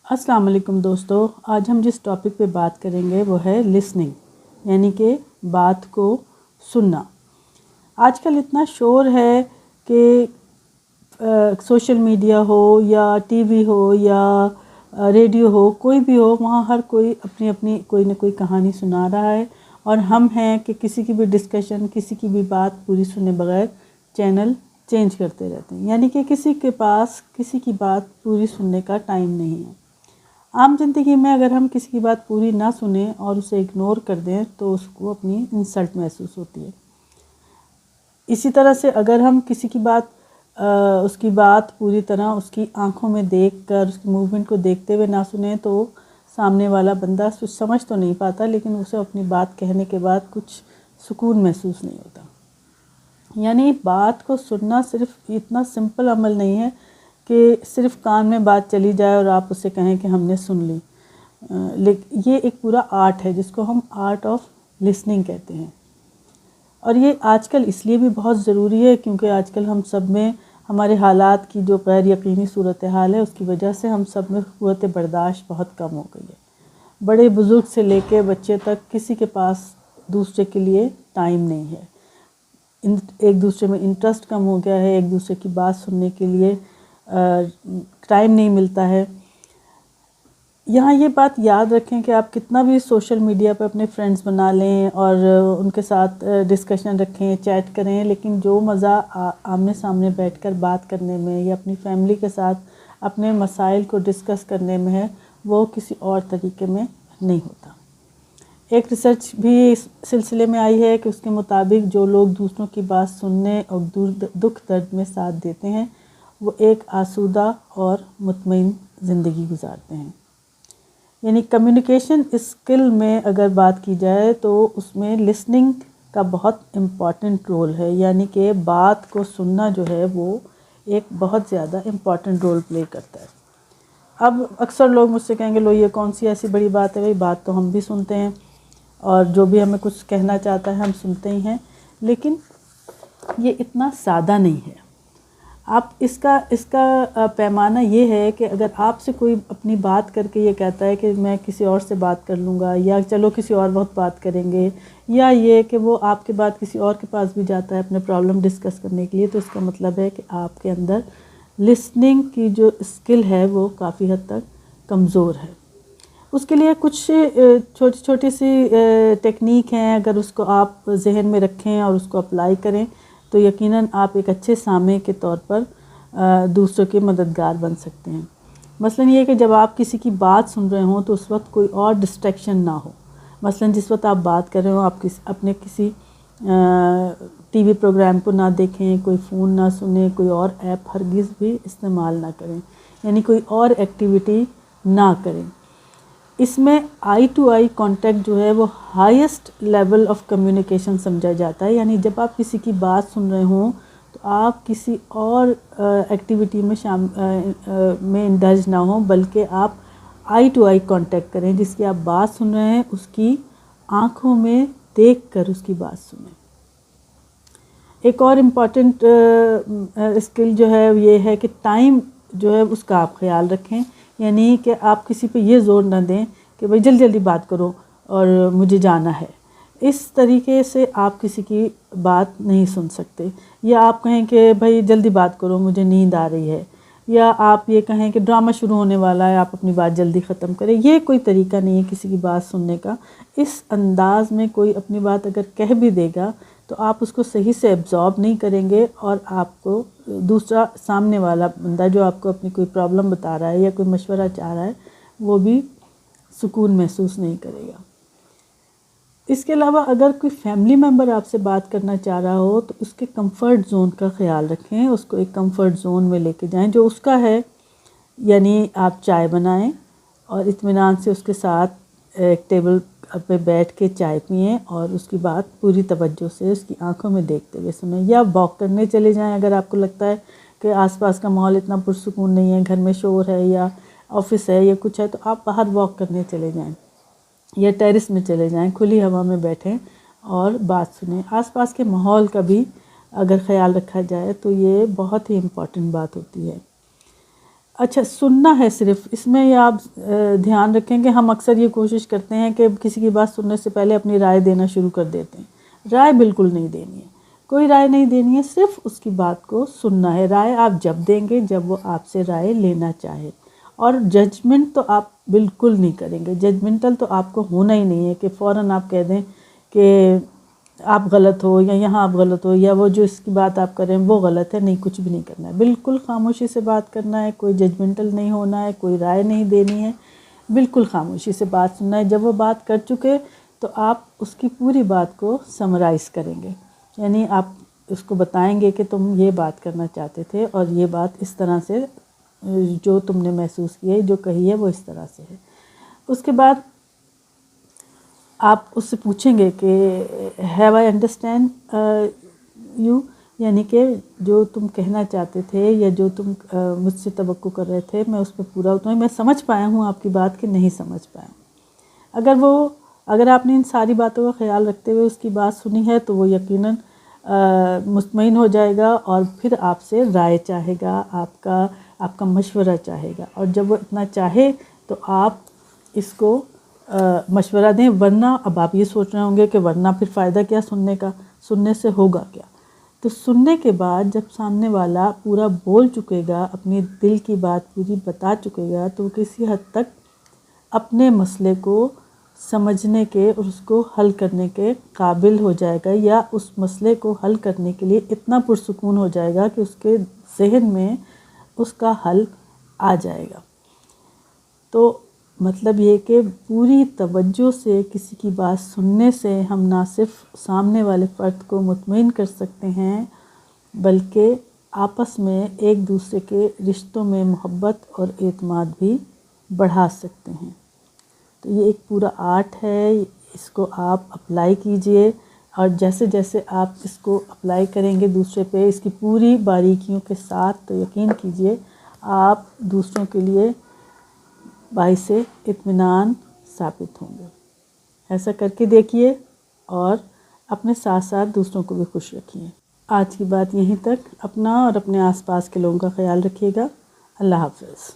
السلام علیکم دوستو، آج ہم جس ٹاپک پہ بات کریں گے وہ ہے لسننگ، یعنی کہ بات کو سننا۔ آج کل اتنا شور ہے کہ سوشل میڈیا ہو یا ٹی وی ہو یا ریڈیو ہو، کوئی بھی ہو، وہاں ہر کوئی اپنی اپنی کوئی نہ کوئی کہانی سنا رہا ہے، اور ہم ہیں کہ کسی کی بھی ڈسکشن، کسی کی بھی بات پوری سنے بغیر چینل چینج کرتے رہتے ہیں، یعنی کہ کسی کے پاس کسی کی بات پوری سننے کا ٹائم نہیں ہے۔ عام زندگی میں اگر ہم کسی کی بات پوری نہ سنیں اور اسے اگنور کر دیں تو اس کو اپنی انسلٹ محسوس ہوتی ہے۔ اسی طرح سے اگر ہم کسی کی بات اس کی بات پوری طرح اس کی آنکھوں میں دیکھ کر اس کی موومنٹ کو دیکھتے ہوئے نہ سنیں تو سامنے والا بندہ کچھ سمجھ تو نہیں پاتا، لیکن اسے اپنی بات کہنے کے بعد کچھ سکون محسوس نہیں ہوتا۔ یعنی بات کو سننا صرف اتنا سمپل عمل نہیں ہے کہ صرف کان میں بات چلی جائے اور آپ اسے کہیں کہ ہم نے سن لی، لیکن یہ ایک پورا آرٹ ہے جس کو ہم آرٹ آف لسننگ کہتے ہیں۔ اور یہ آج کل اس لیے بھی بہت ضروری ہے کیونکہ آج کل ہم سب میں ہمارے حالات کی جو غیر یقینی صورتحال ہے اس کی وجہ سے ہم سب میں قوت برداشت بہت کم ہو گئی ہے۔ بڑے بزرگ سے لے کے بچے تک کسی کے پاس دوسرے کے لیے ٹائم نہیں ہے، ایک دوسرے میں انٹرسٹ کم ہو گیا ہے، ایک دوسرے کی بات سننے کے لیے ٹائم نہیں ملتا ہے۔ یہاں یہ بات یاد رکھیں کہ آپ کتنا بھی سوشل میڈیا پہ اپنے فرینڈز بنا لیں اور ان کے ساتھ ڈسکشن رکھیں، چیٹ کریں، لیکن جو مزہ آمنے سامنے بیٹھ کر بات کرنے میں یا اپنی فیملی کے ساتھ اپنے مسائل کو ڈسکس کرنے میں ہے وہ کسی اور طریقے میں نہیں ہوتا۔ ایک ریسرچ بھی اس سلسلے میں آئی ہے کہ اس کے مطابق جو لوگ دوسروں کی بات سننے اور دکھ درد میں ساتھ دیتے ہیں وہ ایک آسودہ اور مطمئن زندگی گزارتے ہیں۔ یعنی کمیونیکیشن اسکل میں اگر بات کی جائے تو اس میں لسننگ کا بہت امپورٹنٹ رول ہے، یعنی کہ بات کو سننا جو ہے وہ ایک بہت زیادہ امپورٹنٹ رول پلے کرتا ہے۔ اب اکثر لوگ مجھ سے کہیں گے لو یہ کون سی ایسی بڑی بات ہے، بھائی بات تو ہم بھی سنتے ہیں اور جو بھی ہمیں کچھ کہنا چاہتا ہے ہم سنتے ہی ہیں، لیکن یہ اتنا سادہ نہیں ہے۔ آپ اس کا پیمانہ یہ ہے کہ اگر آپ سے کوئی اپنی بات کر کے یہ کہتا ہے کہ میں کسی اور سے بات کر لوں گا یا چلو کسی اور وقت بات کریں گے، یا یہ کہ وہ آپ کے بعد کسی اور کے پاس بھی جاتا ہے اپنے پرابلم ڈسکس کرنے کے لیے، تو اس کا مطلب ہے کہ آپ کے اندر لسننگ کی جو اسکل ہے وہ کافی حد تک کمزور ہے۔ اس کے لیے کچھ چھوٹی چھوٹی سی ٹیکنیک ہیں، اگر اس کو آپ ذہن میں رکھیں اور اس کو اپلائی کریں تو یقیناً آپ ایک اچھے سامع کے طور پر دوسروں کے مددگار بن سکتے ہیں۔ مثلاً یہ کہ جب آپ کسی کی بات سن رہے ہوں تو اس وقت کوئی اور ڈسٹریکشن نہ ہو۔ مثلاً جس وقت آپ بات کر رہے ہوں آپ اپنے کسی ٹی وی پروگرام کو نہ دیکھیں، کوئی فون نہ سنیں، کوئی اور ایپ ہرگز بھی استعمال نہ کریں، یعنی کوئی اور ایکٹیویٹی نہ کریں۔ اس میں آئی ٹو آئی کانٹیکٹ جو ہے وہ ہائیسٹ لیول آف کمیونیکیشن سمجھا جاتا ہے، یعنی جب آپ کسی کی بات سن رہے ہوں تو آپ کسی اور ایکٹیویٹی میں انڈلج نہ ہوں، بلکہ آپ آئی ٹو آئی کانٹیکٹ کریں، جس کی آپ بات سن رہے ہیں اس کی آنکھوں میں دیکھ کر اس کی بات سنیں۔ ایک اور امپورٹنٹ اسکل جو ہے یہ ہے کہ ٹائم جو ہے اس کا آپ خیال رکھیں، یعنی کہ آپ کسی پہ یہ زور نہ دیں کہ بھئی جلدی جلدی بات کرو اور مجھے جانا ہے۔ اس طریقے سے آپ کسی کی بات نہیں سن سکتے، یا آپ کہیں کہ بھئی جلدی بات کرو مجھے نیند آ رہی ہے، یا آپ یہ کہیں کہ ڈرامہ شروع ہونے والا ہے آپ اپنی بات جلدی ختم کریں۔ یہ کوئی طریقہ نہیں ہے کسی کی بات سننے کا۔ اس انداز میں کوئی اپنی بات اگر کہہ بھی دے گا تو آپ اس کو صحیح سے ایبزارب نہیں کریں گے، اور آپ کو دوسرا سامنے والا بندہ جو آپ کو اپنی کوئی پرابلم بتا رہا ہے یا کوئی مشورہ چاہ رہا ہے وہ بھی سکون محسوس نہیں کرے گا۔ اس کے علاوہ اگر کوئی فیملی ممبر آپ سے بات کرنا چاہ رہا ہو تو اس کے کمفرٹ زون کا خیال رکھیں، اس کو ایک کمفرٹ زون میں لے کے جائیں جو اس کا ہے، یعنی آپ چائے بنائیں اور اطمینان سے اس کے ساتھ ایک ٹیبل پہ بیٹھ کے چائے پئیں اور اس کی بات پوری توجہ سے اس کی آنکھوں میں دیکھتے ہوئے سنیں، یا واک کرنے چلے جائیں اگر آپ کو لگتا ہے کہ آس پاس کا ماحول اتنا پرسکون نہیں ہے، گھر میں شور ہے یا آفس ہے یا کچھ ہے، تو آپ باہر واک کرنے چلے جائیں یا ٹیرس میں چلے جائیں، کھلی ہوا میں بیٹھیں اور بات سنیں۔ آس پاس کے ماحول کا بھی اگر خیال رکھا جائے تو یہ بہت ہی امپورٹنٹ بات ہوتی ہے۔ اچھا سننا ہے صرف، اس میں یہ آپ دھیان رکھیں کہ ہم اکثر یہ کوشش کرتے ہیں کہ کسی کی بات سننے سے پہلے اپنی رائے دینا شروع کر دیتے ہیں۔ رائے بالکل نہیں دینی ہے، کوئی رائے نہیں دینی ہے، صرف اس کی بات کو سننا ہے۔ رائے آپ جب دیں گے جب وہ آپ سے رائے لینا چاہے، اور ججمنٹ تو آپ بالکل نہیں کریں گے۔ ججمنٹل تو آپ کو ہونا ہی نہیں ہے کہ فوراً آپ کہہ دیں کہ آپ غلط ہو، یا یہاں آپ غلط ہو، یا وہ جو اس کی بات آپ کر رہے ہیں وہ غلط ہے۔ نہیں، کچھ بھی نہیں کرنا ہے، بالکل خاموشی سے بات کرنا ہے، کوئی ججمنٹل نہیں ہونا ہے، کوئی رائے نہیں دینی ہے، بالکل خاموشی سے بات سننا ہے۔ جب وہ بات کر چکے تو آپ اس کی پوری بات کو سمرائز کریں گے، یعنی آپ اس کو بتائیں گے کہ تم یہ بات کرنا چاہتے تھے اور یہ بات اس طرح سے جو تم نے محسوس کی ہے، جو کہی ہے وہ اس طرح سے ہے۔ اس کے بعد آپ اس سے پوچھیں گے کہ ہیو آئی انڈرسٹینڈ یو، یعنی کہ جو تم کہنا چاہتے تھے یا جو تم مجھ سے توقع کر رہے تھے، میں اس پہ پورا اتروں، میں سمجھ پایا ہوں آپ کی بات کہ نہیں سمجھ پایا ہوں۔ اگر آپ نے ان ساری باتوں کا خیال رکھتے ہوئے اس کی بات سنی ہے تو وہ یقیناً مطمئن ہو جائے گا اور پھر آپ سے رائے چاہے گا، آپ کا مشورہ چاہے گا، اور جب وہ اتنا چاہے تو آپ اس کو مشورہ دیں، ورنہ اب آپ یہ سوچ رہے ہوں گے کہ ورنہ پھر فائدہ کیا سننے کا، سننے سے ہوگا کیا؟ تو سننے کے بعد جب سامنے والا پورا بول چکے گا، اپنی دل کی بات پوری بتا چکے گا، تو کسی حد تک اپنے مسئلے کو سمجھنے کے اور اس کو حل کرنے کے قابل ہو جائے گا، یا اس مسئلے کو حل کرنے کے لیے اتنا پرسکون ہو جائے گا کہ اس کے ذہن میں اس کا حل آ جائے گا۔ تو مطلب یہ کہ پوری توجہ سے کسی کی بات سننے سے ہم نہ صرف سامنے والے فرد کو مطمئن کر سکتے ہیں، بلکہ آپس میں ایک دوسرے کے رشتوں میں محبت اور اعتماد بھی بڑھا سکتے ہیں۔ تو یہ ایک پورا آرٹ ہے، اس کو آپ اپلائی کیجئے، اور جیسے جیسے آپ اس کو اپلائی کریں گے دوسرے پہ اس کی پوری باریکیوں کے ساتھ، تو یقین کیجئے آپ دوسروں کے لیے باعث اطمینان ثابت ہوں گے۔ ایسا کر کے دیکھیے اور اپنے ساتھ ساتھ دوسروں کو بھی خوش رکھیے۔ آج کی بات یہیں تک۔ اپنا اور اپنے آس پاس کے لوگوں کا خیال رکھیے گا۔ اللہ حافظ۔